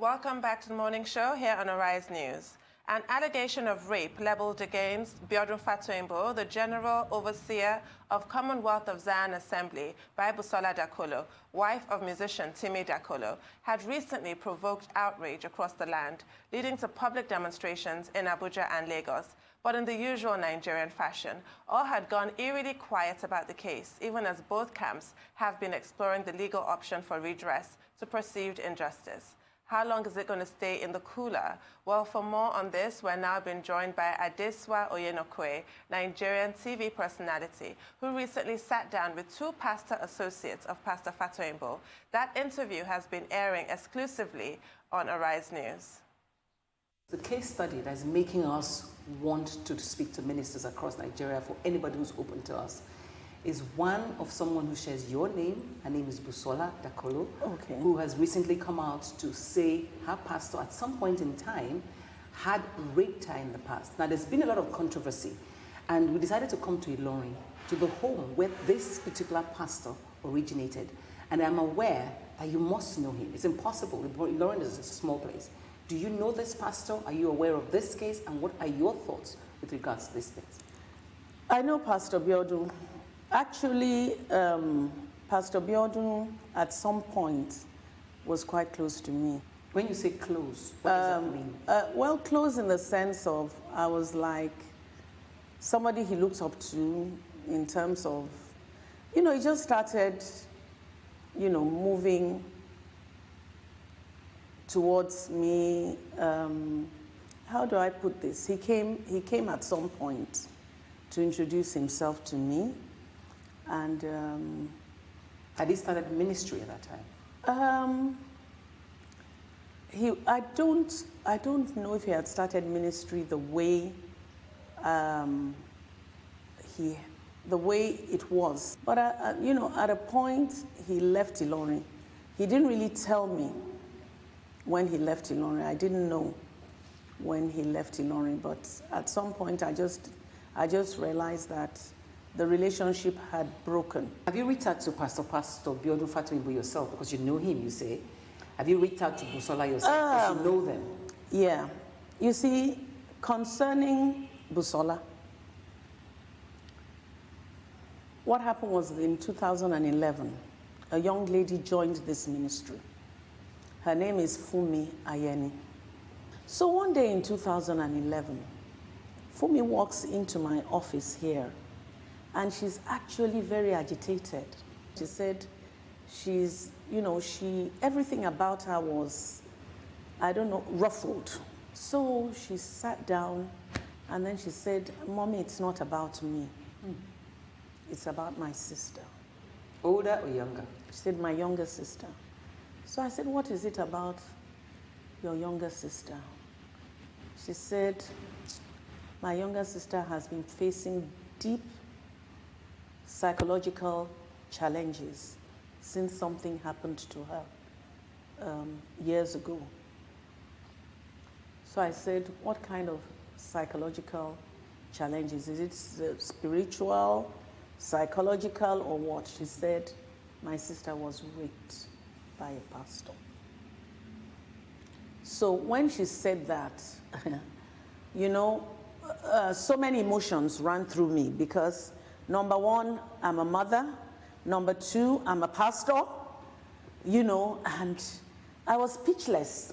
Welcome back to the morning show here on Arise News. An allegation of rape leveled against Biodun Fatoyinbo, the General Overseer of Commonwealth of Zion Assembly, by Busola Dakolo, wife of musician Timi Dakolo, had recently provoked outrage across the land, leading to public demonstrations in Abuja and Lagos. But in the usual Nigerian fashion, all had gone eerily quiet about the case, even as both camps have been exploring the legal option for redress to perceived injustice. How long is it going to stay in the cooler? Well, for more on this, we're now being joined by Adesuwa Onyenokwe, Nigerian TV personality, who recently sat down with two pastor associates of Pastor Fatoyinbo. That interview has been airing exclusively on Arise News. The case study that is making us want to speak to ministers across Nigeria, for anybody who's open to us, is one of someone who shares your name. Her name is Busola Dakolo, who has recently come out to say her pastor at some point in time had raped her in the past. Now, there's been a lot of controversy, and we decided to come to Ilorin, to the home where this particular pastor originated. And I'm aware that you must know him. It's impossible. Ilorin is a small place. Do you know this pastor? Are you aware of this case? And what are your thoughts with regards to this case? I know Pastor Biodun. Actually, Pastor Biodun at some point was quite close to me. When you say close, what does that mean? Well, close in the sense of I was like somebody he looks up to in terms of, he just started, moving towards me. How do I put this? He came at some point to introduce himself to me. And had he started ministry at that time? I don't know if he had started ministry the way it was. But at a point he left Ilorin. He didn't really tell me when he left Ilorin. I didn't know when he left Ilorin, but at some point I just realized that the relationship had broken. Have you reached out to Pastor Biodun Fatoyinbo yourself? Because you know him, you say. Have you reached out to Busola yourself? Because you know them. Yeah. You see, concerning Busola, what happened was in 2011, a young lady joined this ministry. Her name is Fumi Ayeni. So one day in 2011, Fumi walks into my office here, and she's actually very agitated. She said she's, everything about her was, ruffled. So she sat down and then she said, "Mommy, it's not about me. It's about my sister." Older or younger? She said, "My younger sister." So I said, "What is it about your younger sister?" She said, "My younger sister has been facing deep psychological challenges since something happened to her years ago." So I said, "What kind of psychological challenges? Is it spiritual, psychological, or what?" She said, "My sister was raped by a pastor." So when she said that, so many emotions ran through me because, number one, I'm a mother. Number two, I'm a pastor, and I was speechless.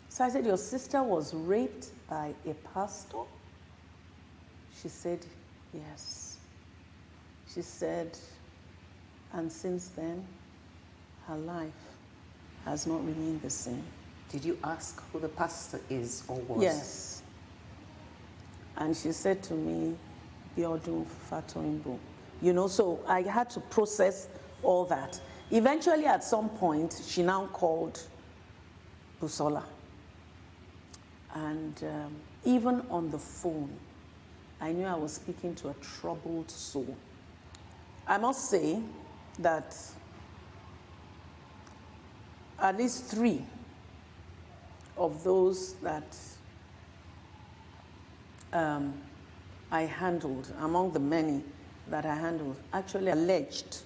So I said, "Your sister was raped by a pastor?" She said, "Yes." She said, "And since then, her life has not remained the same." Did you ask who the pastor is or was? Yes. And she said to me, "Biodun Fatoyinbo." So I had to process all that. Eventually, at some point, she now called Busola. And even on the phone, I knew I was speaking to a troubled soul. I must say that at least 3 of those that I handled, among the many that I handled, actually alleged,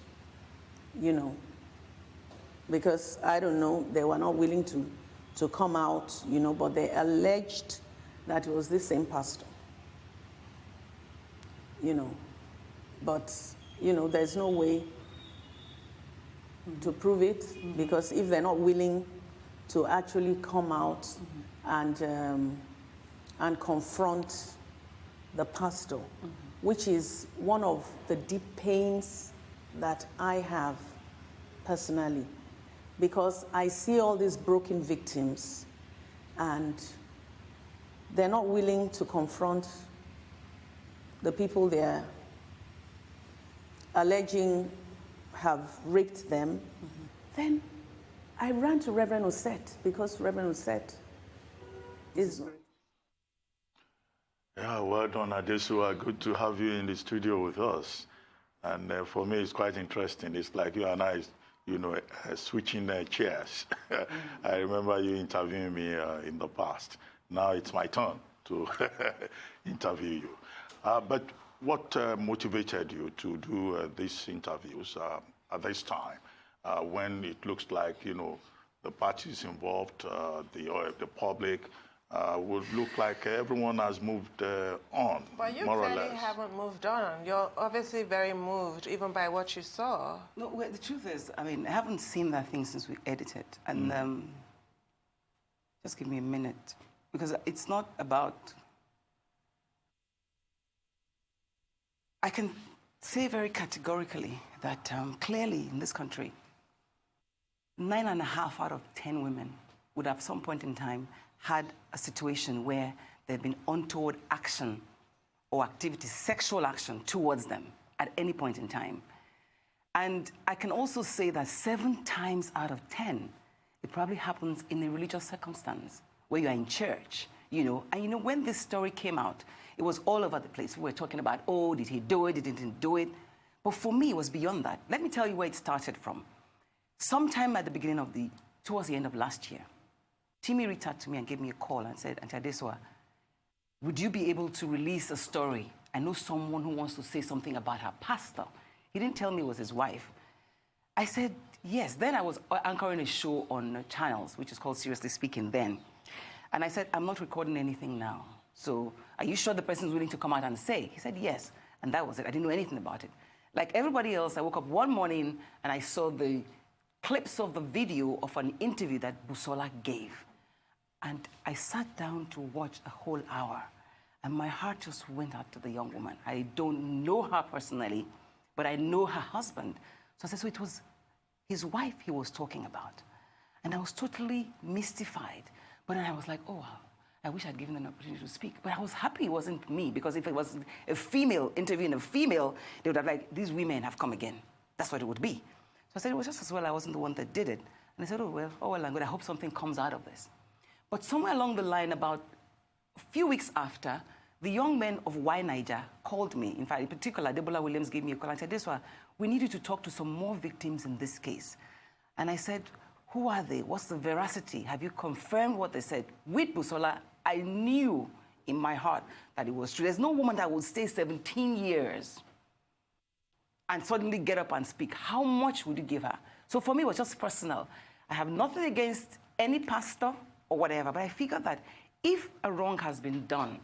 because I don't know, they were not willing to come out, you know, but they alleged that it was the same pastor, you know. But, you know, there's no way to prove it, because if they're not willing to actually come out and confront the pastor, which is one of the deep pains that I have personally, because I see all these broken victims and they're not willing to confront the people they're alleging have raped them. Then I ran to Reverend Osset, because Reverend Osset is... Yeah, well done, Adesuwa. Good to have you in the studio with us. And for me, it's quite interesting. It's like you and I, you know, switching chairs. I remember you interviewing me in the past. Now it's my turn to interview you. But what motivated you to do these interviews at this time, when it looks like, you know, the parties involved, the public, would look like everyone has moved on, but you more or clearly less. haven't moved on. You're obviously very moved, even by what you saw. No, well, the truth is, I mean, I haven't seen that thing since we edited. And just give me a minute, because it's not about... I can say very categorically that clearly in this country, 9.5 out of 10 women would at some point in time had a situation where there had been untoward action or activity, sexual action towards them at any point in time. And I can also say that 7 times out of 10, it probably happens in a religious circumstance where you are in church, you know. And you know, when this story came out, it was all over the place. We were talking about, oh, did he do it? Did he didn't do it? But for me, it was beyond that. Let me tell you where it started from. Sometime at the beginning of towards the end of last year, Timmy reached out to me and gave me a call and said, Auntie Adesuwa, would you be able to release a story? I know someone who wants to say something about her pastor. He didn't tell me it was his wife. I said, yes. Then I was anchoring a show on channels, which is called Seriously Speaking then. And I said, I'm not recording anything now. So are you sure the person is willing to come out and say? He said, yes. And that was it. I didn't know anything about it. Like everybody else, I woke up one morning and I saw the clips of the video of an interview that Busola gave. And I sat down to watch a whole hour. And my heart just went out to the young woman. I don't know her personally, but I know her husband. So I said, so it was his wife he was talking about. And I was totally mystified. But then I was like, oh, wow. I wish I'd given them an opportunity to speak. But I was happy it wasn't me, because if it was a female interviewing a female, they would have like, these women have come again. That's what it would be. So I said, it was just as well I wasn't the one that did it. And I said, oh, well, I'm good. I hope something comes out of this. But somewhere along the line, about a few weeks after, the young men of Y Niger called me. In fact, in particular, Debola Williams gave me a call and said, Adesuwa, we need you to talk to some more victims in this case. And I said, who are they? What's the veracity? Have you confirmed what they said? With Busola, I knew in my heart that it was true. There's no woman that would stay 17 years and suddenly get up and speak. How much would you give her? So for me, it was just personal. I have nothing against any pastor or whatever, but I figured that if a wrong has been done,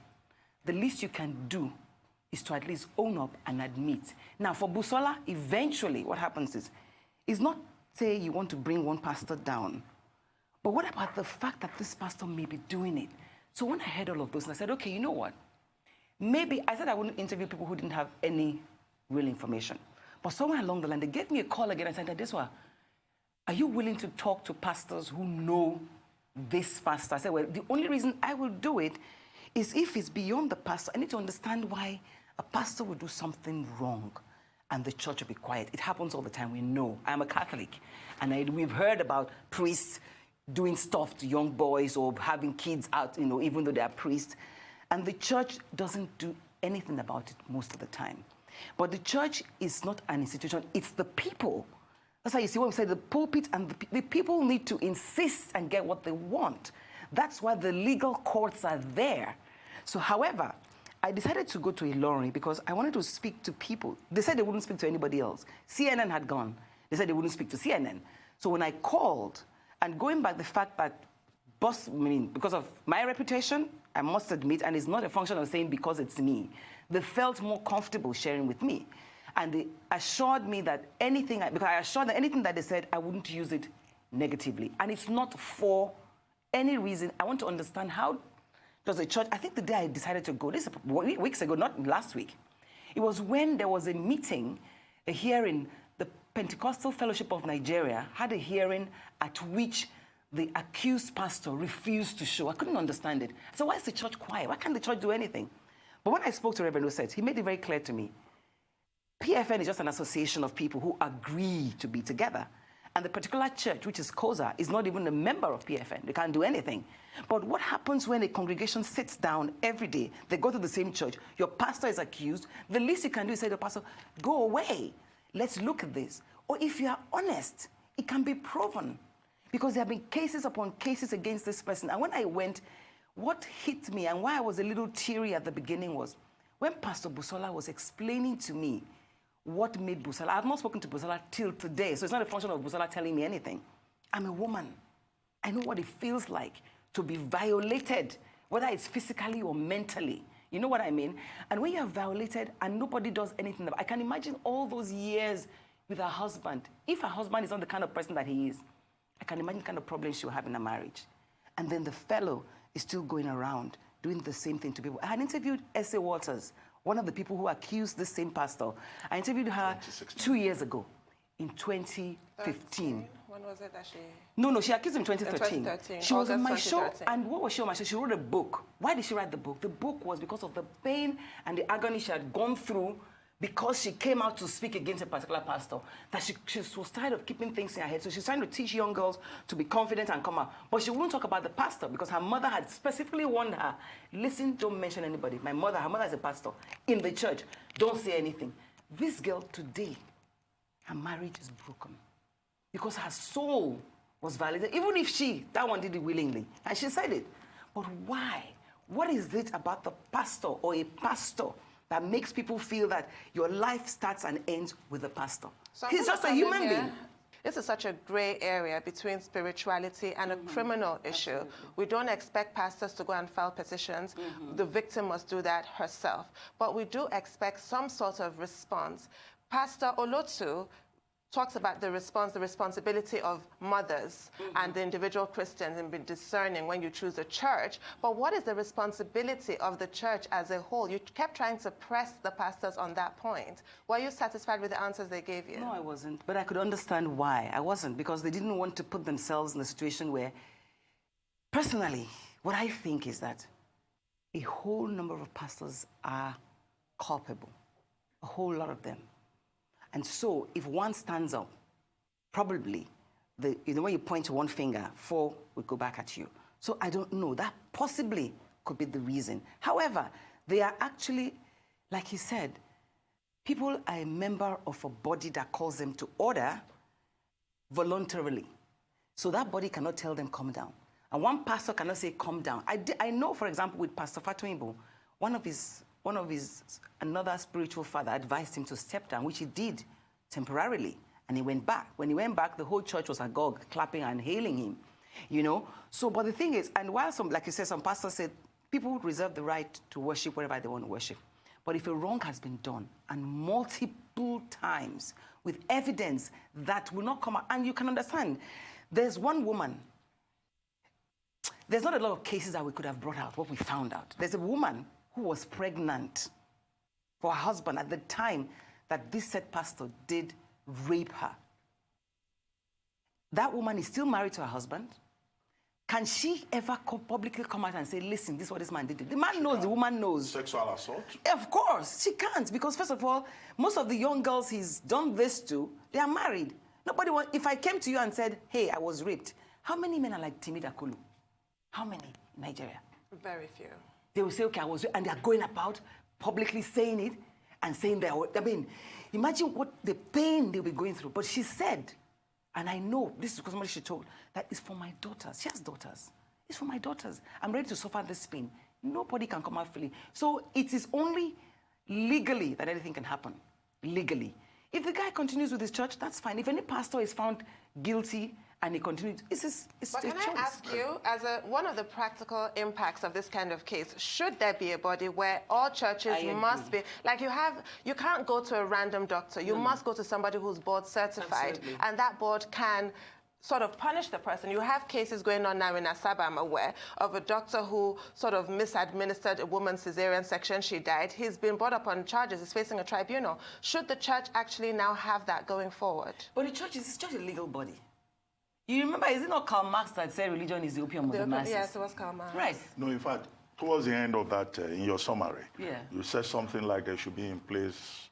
the least you can do is to at least own up and admit. Now, for Busola, eventually what happens is not say you want to bring one pastor down, but what about the fact that this pastor may be doing it? So when I heard all of those, I said, okay, you know what? Maybe, I said I wouldn't interview people who didn't have any real information. But somewhere along the line, they gave me a call again and said, Adesuwa, are you willing to talk to pastors who know this pastor? I said, well, the only reason I will do it is if it's beyond the pastor. I need to understand why a pastor would do something wrong and the church will be quiet. It happens all the time. We know. I'm a Catholic. And we've heard about priests doing stuff to young boys or having kids out, you know, even though they are priests. And the church doesn't do anything about it most of the time. But the church is not an institution. It's the people. That's why you see when we say the pulpit and the people need to insist and get what they want. That's why the legal courts are there. So, however, I decided to go to Ilorin because I wanted to speak to people. They said they wouldn't speak to anybody else. CNN had gone. They said they wouldn't speak to CNN. So when I called, and going back the fact that because of my reputation, I must admit, and it's not a function of saying because it's me, they felt more comfortable sharing with me. And they assured me that because I assured them anything that they said, I wouldn't use it negatively. And it's not for any reason. I want to understand how does the church, I think the day I decided to go, this is weeks ago, not last week, it was when there was a meeting, a hearing, the Pentecostal Fellowship of Nigeria had a hearing at which the accused pastor refused to show. I couldn't understand it. So why is the church quiet? Why can't the church do anything? But when I spoke to Reverend Osset, he made it very clear to me. PFN is just an association of people who agree to be together. And the particular church, which is COSA, is not even a member of PFN. They can't do anything. But what happens when a congregation sits down every day, they go to the same church, your pastor is accused, the least you can do is say to the pastor, go away, let's look at this. Or if you are honest, it can be proven. Because there have been cases upon cases against this person. And when I went, what hit me and why I was a little teary at the beginning was when Pastor Busola was explaining to me what made Busola. I have not spoken to Busola till today, so it's not a function of Busola telling me anything. I'm a woman. I know what it feels like to be violated, whether it's physically or mentally. You know what I mean? And when you're violated and nobody does anything about it, I can imagine all those years with her husband. If her husband is not the kind of person that he is, I can imagine the kind of problems she'll have in a marriage. And then the fellow is still going around doing the same thing to people. I had interviewed Essie Waters, one of the people who accused this same pastor. I interviewed her 2 years ago, in 2015. When was it that she... No, she accused him in 2013. In 2013. She was on my show, and what was she on my show? She wrote a book. Why did she write the book? The book was because of the pain and the agony she had gone through because she came out to speak against a particular pastor, that she was tired of keeping things in her head. So she's trying to teach young girls to be confident and come out. But she wouldn't talk about the pastor because her mother had specifically warned her, listen, don't mention anybody. Her mother is a pastor in the church. Don't say anything. This girl today, her marriage is broken because her soul was violated, even if that one did it willingly. And she said it. But why? What is it about the pastor or a pastor that makes people feel that your life starts and ends with the pastor? So he's just a human being. This is such a gray area between spirituality and a criminal issue. Absolutely. We don't expect pastors to go and file petitions. The victim must do that herself. But we do expect some sort of response. Pastor Olotu talks about the responsibility of mothers and the individual Christians in being discerning when you choose a church. But what is the responsibility of the church as a whole? You kept trying to press the pastors on that point. Were you satisfied with the answers they gave you? No, I wasn't. But I could understand why. I wasn't, because they didn't want to put themselves in a situation where, personally, what I think is that a whole number of pastors are culpable, a whole lot of them. And so, if one stands up, probably, when you point to one finger, 4 would go back at you. So I don't know. That possibly could be the reason. However, they are actually, like he said, people are a member of a body that calls them to order voluntarily. So that body cannot tell them, calm down. And one pastor cannot say, calm down. I know, for example, with Pastor Fatoyinbo, another spiritual father advised him to step down, which he did temporarily, and he went back. When he went back, the whole church was agog, clapping and hailing him, you know. So, but the thing is, and while like you said, some pastors said, people reserve the right to worship wherever they want to worship. But if a wrong has been done, and multiple times, with evidence that will not come out, and you can understand, there's one woman, there's not a lot of cases that we could have brought out, what we found out. There's a woman who was pregnant for her husband at the time that this said pastor did rape her. That woman is still married to her husband. Can she ever publicly come out and say, listen, this is what this man did? The man knows, the woman knows. Sexual assault? Of course, she can't, because first of all, most of the young girls he's done this to, they are married. Nobody wants, if I came to you and said, hey, I was raped, how many men are like Timi Dakulu? How many in Nigeria? Very few. They will say, okay, I was raped, and they're going about publicly saying it and saying that, I mean, imagine what the pain they'll be going through. But she said, and I know, this is because somebody she told, that it's for my daughters. She has daughters. It's for my daughters. I'm ready to suffer this pain. Nobody can come out freely. So it is only legally that anything can happen. Legally. If the guy continues with his church, that's fine. If any pastor is found guilty and he continues, it's but a can choice. I ask you, as one of the practical impacts of this kind of case, should there be a body where all churches must be, like you can't go to a random doctor. You must go to somebody who's board certified. Absolutely. And that board can sort of punish the person. You have cases going on now in Asaba, I'm aware, of a doctor who sort of misadministered a woman's cesarean section. She died. He's been brought up on charges. He's facing a tribunal. Should the church actually now have that going forward? But the church is just a legal body. You remember, is it not Karl Marx that said religion is the opium of the masses? Yes, it was Karl Marx. Right. No, in fact, towards the end of that, in your summary, Yeah. you said something like there should be in place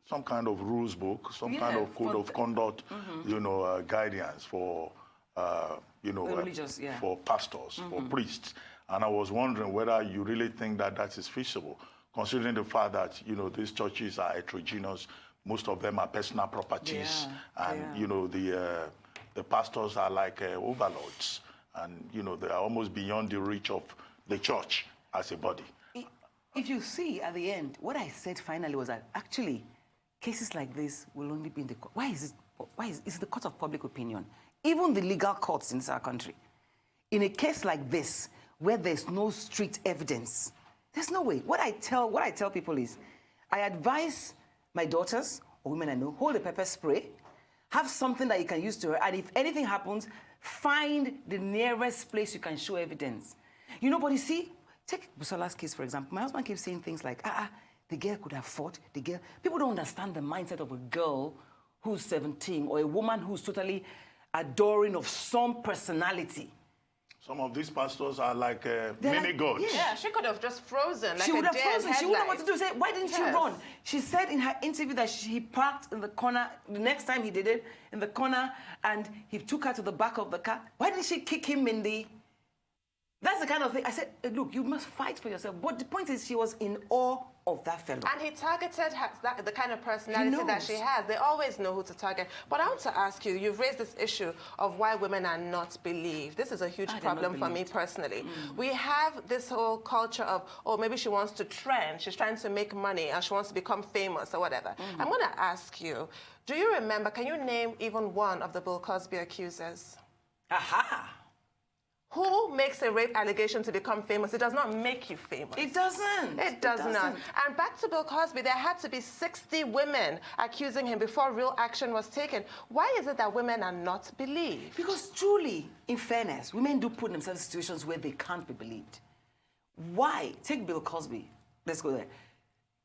some kind of rules book, some kind of code of conduct, guidance for, religious, for pastors, for priests. And I was wondering whether you really think that that is feasible, considering the fact that, these churches are heterogeneous, most of them are personal properties, and, the pastors are like overlords, and, they are almost beyond the reach of the church as a body. If you see at the end, what I said finally was that actually cases like this will only be in the court. Why is it's the court of public opinion? Even the legal courts in our country. In a case like this, where there's no strict evidence, there's no way. What I tell people is, I advise my daughters or women I know, hold a pepper spray, have something that you can use to her, and if anything happens, find the nearest place you can show evidence. But you see, take Busola's case, for example. My husband keeps saying things like, the girl could have fought, the girl. People don't understand the mindset of a girl who's 17 or a woman who's totally adoring of some personality. Some of these pastors are like mini gods. Yeah, she could have just frozen. Like she would have frozen. She wouldn't know what to do. Say, why didn't you run? She said in her interview that he parked in the corner, the next time he did it, in the corner, and he took her to the back of the car. Why didn't she kick him in the... That's the kind of thing. I said, look, you must fight for yourself. But the point is, she was in awe of that fellow. And he targeted her, the kind of personality that she has. They always know who to target. But I want to ask you, you've raised this issue of why women are not believed. This is a huge problem for me personally. We have this whole culture of, maybe she wants to trend. She's trying to make money and she wants to become famous or whatever. I'm going to ask you, do you remember, can you name even one of the Bill Cosby accusers? Aha! Who makes a rape allegation to become famous? It does not make you famous. It doesn't. It does not. And back to Bill Cosby, there had to be 60 women accusing him before real action was taken. Why is it that women are not believed? Because truly, in fairness, women do put themselves in situations where they can't be believed. Why? Take Bill Cosby. Let's go there.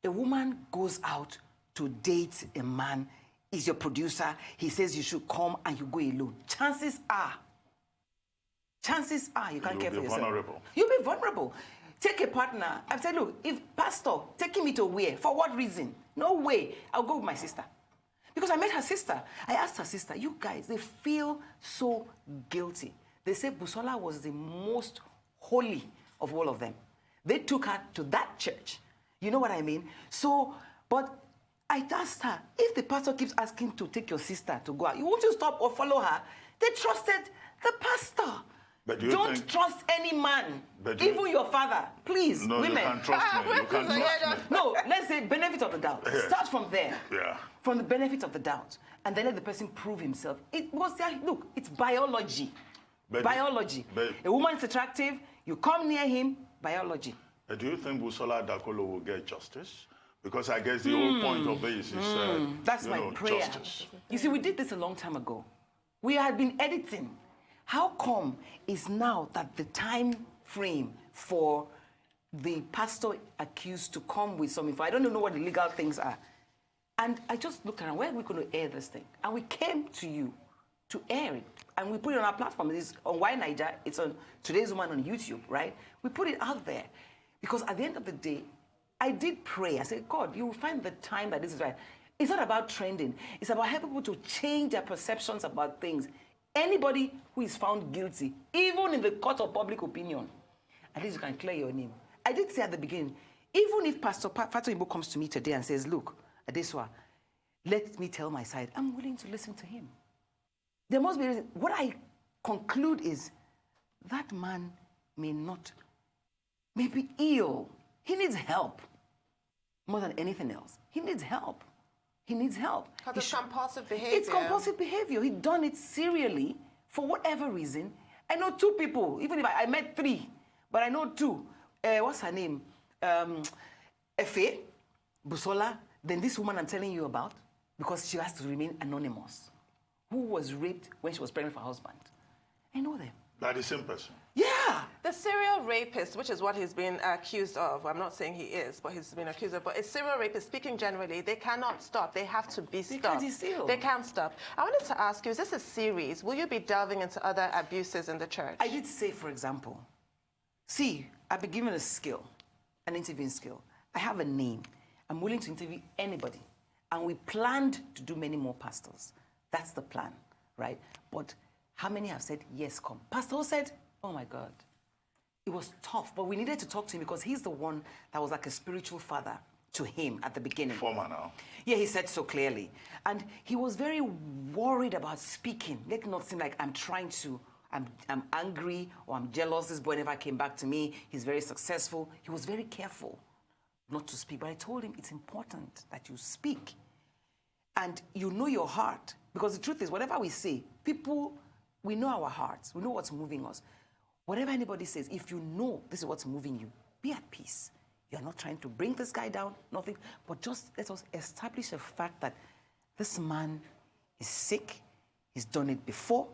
A woman goes out to date a man, he's your producer, he says you should come and you go alone. Chances are you can't care for yourself. Vulnerable. You'll be vulnerable. Take a partner. I've said, look, if pastor, taking me to where? For what reason? No way. I'll go with my sister. Because I met her sister. I asked her sister, you guys, they feel so guilty. They say Busola was the most holy of all of them. They took her to that church. You know what I mean? So, but I asked her, if the pastor keeps asking to take your sister to go out, you won't you stop or follow her? They trusted the pastor. But don't trust any man, even your father. Please, no, women. You can't trust me. You can't trust me. No, let's say benefit of the doubt. Yeah. Start from there. Yeah. From the benefit of the doubt. And then let the person prove himself. It was there. Look, it's biology. Biology. A woman is attractive, you come near him, biology. Do you think Busola Dakolo will get justice? Because I guess the whole point of this is that's my prayer. Justice. You see, we did this a long time ago. We had been editing. How come is now that the time frame for the pastor accused to come with some info? I don't know what the legal things are. And I just looked around, where are we going to air this thing? And we came to you to air it. And we put it on our platform. It's on Why Niger. It's on Today's Woman on YouTube, right? We put it out there. Because at the end of the day, I did pray. I said, God, you will find the time that this is right. It's not about trending. It's about helping people to change their perceptions about things. Anybody who is found guilty, even in the court of public opinion, at least you can clear your name. I did say at the beginning, even if Pastor Imbo comes to me today and says, look, Adesuwa, let me tell my side, I'm willing to listen to him. There must be a reason. What I conclude is that man may be ill. He needs help more than anything else. He needs help. He needs help. Because it's compulsive behavior. It's compulsive behavior. He'd done it serially for whatever reason. I know 2 people, even if I met 3, but I know 2. What's her name? Efe, Busola, then this woman I'm telling you about, because she has to remain anonymous, who was raped when she was pregnant for her husband. I know them. That is the same person. Yeah. The serial rapist, which is what he's been accused of, I'm not saying he is, but he's been accused of, but a serial rapist, speaking generally, they cannot stop. They have to be stopped. They can't stop. I wanted to ask you, is this a series? Will you be delving into other abuses in the church? I did say, for example, see, I've been given a skill, an interviewing skill. I have a name. I'm willing to interview anybody. And we planned to do many more pastors. That's the plan, right? But how many have said, yes, come? Pastor said, oh my God. It was tough, but we needed to talk to him because he's the one that was like a spiritual father to him at the beginning. Former now. Yeah, he said so clearly. And he was very worried about speaking. Let it not seem like I'm trying to, I'm angry or I'm jealous. This boy never came back to me. He's very successful. He was very careful not to speak. But I told him it's important that you speak. And you know your heart. Because the truth is, whatever we say, people, we know our hearts. We know what's moving us. Whatever anybody says, if you know this is what's moving you, be at peace. You're not trying to bring this guy down, nothing. But just let us establish the fact that this man is sick, he's done it before,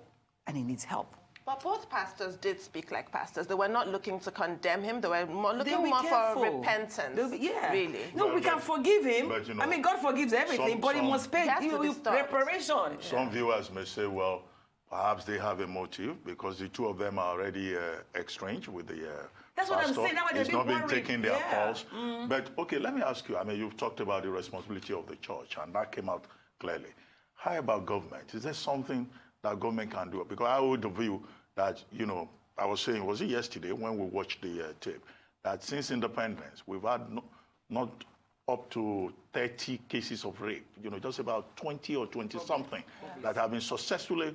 and he needs help. But both pastors did speak like pastors. They were not looking to condemn him. They were looking more for repentance. Really. No, we can forgive him. But, you know, I mean, God forgives everything, but he must pay reparation. Some viewers may say, well, perhaps they have a motive because the 2 of them are already estranged with the That's what I'm saying. Now He's not been taking their calls. But, okay, let me ask you. I mean, you've talked about the responsibility of the church, and that came out clearly. How about government? Is there something that government can do? Because I hold the view that, you know, I was saying, was it yesterday when we watched the tape, that since independence, we've had not up to 30 cases of rape, you know, just about 20 or 20-something that have been successfully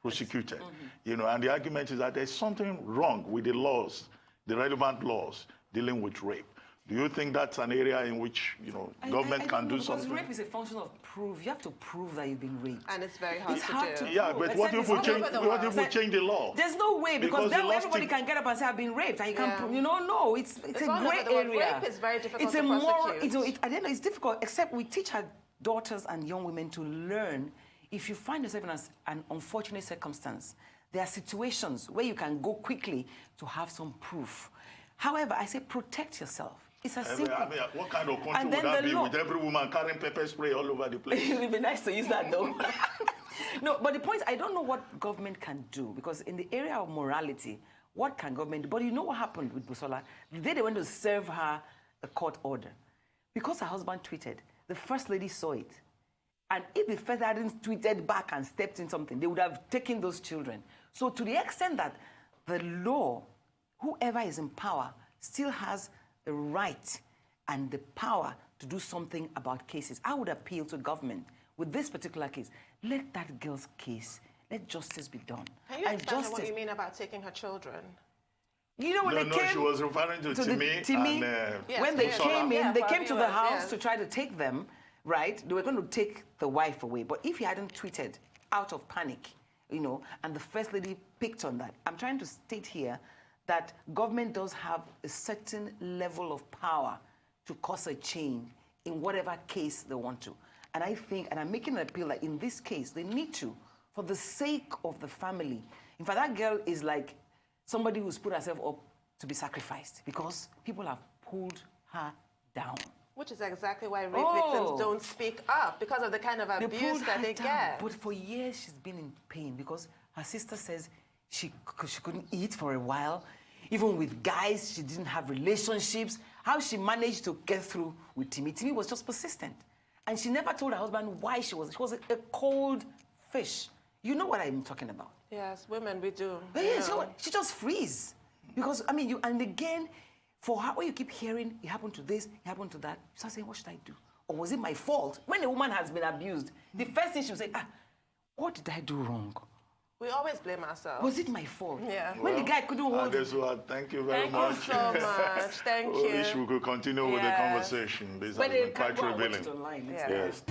prosecuted. You know, and the argument is that there's something wrong with the laws, the relevant laws dealing with rape. Do you think that's an area in which, you know, government can do something? Because rape is a function of proof. You have to prove that you've been raped. And it's very hard to do. Yeah, but what if we change the law? There's no way, because then everybody can get up and say, I've been raped, and you can prove, you know, no, it's a great area. Rape is very difficult to prosecute. I don't know, it's difficult, except we teach our daughters and young women to learn. If you find yourself in an unfortunate circumstance, there are situations where you can go quickly to have some proof. However, I say protect yourself. It's a simple. I mean, what kind of country would that be with every woman carrying pepper spray all over the place? It would be nice to use that, though. No, but the point is, I don't know what government can do, because in the area of morality, what can government do? But you know what happened with Busola? The day they went to serve her a court order, because her husband tweeted, the First Lady saw it. And if the First Lady hadn't tweeted back and stepped in something, they would have taken those children. So to the extent that the law, whoever is in power, still has the right and the power to do something about cases. I would appeal to government with this particular case. Let that girl's case, let justice be done. Can you explain what you mean about taking her children? You know, when they came... she was referring to Timmy. When they came in, they came to the house to try to take them, right? They were going to take the wife away. But if he hadn't tweeted out of panic, you know, and the First Lady picked on that, I'm trying to state here that government does have a certain level of power to cause a change in whatever case they want to. And I think, and I'm making an appeal that in this case, they need to, for the sake of the family. In fact, that girl is like somebody who's put herself up to be sacrificed because people have pulled her down. Which is exactly why rape victims don't speak up, because of the kind of abuse that they get. But for years, she's been in pain because her sister says she couldn't eat for a while. Even with guys, she didn't have relationships. How she managed to get through with Timmy. Timmy was just persistent. And she never told her husband why she was a cold fish. You know what I'm talking about. Yes, women, we do. Yeah, she just freeze. Because, I mean, and again, for her, when you keep hearing, it happened to this, it happened to that, you start saying, what should I do? Or was it my fault? When a woman has been abused, the first thing she'll say, what did I do wrong? We always blame ourselves. Was it my fault? Yeah. When the guy couldn't hold it. Adesuwa, thank you very much. Thank you so much. Thank you. I wish we could continue with the conversation. This has been quite revealing. Online. Yes.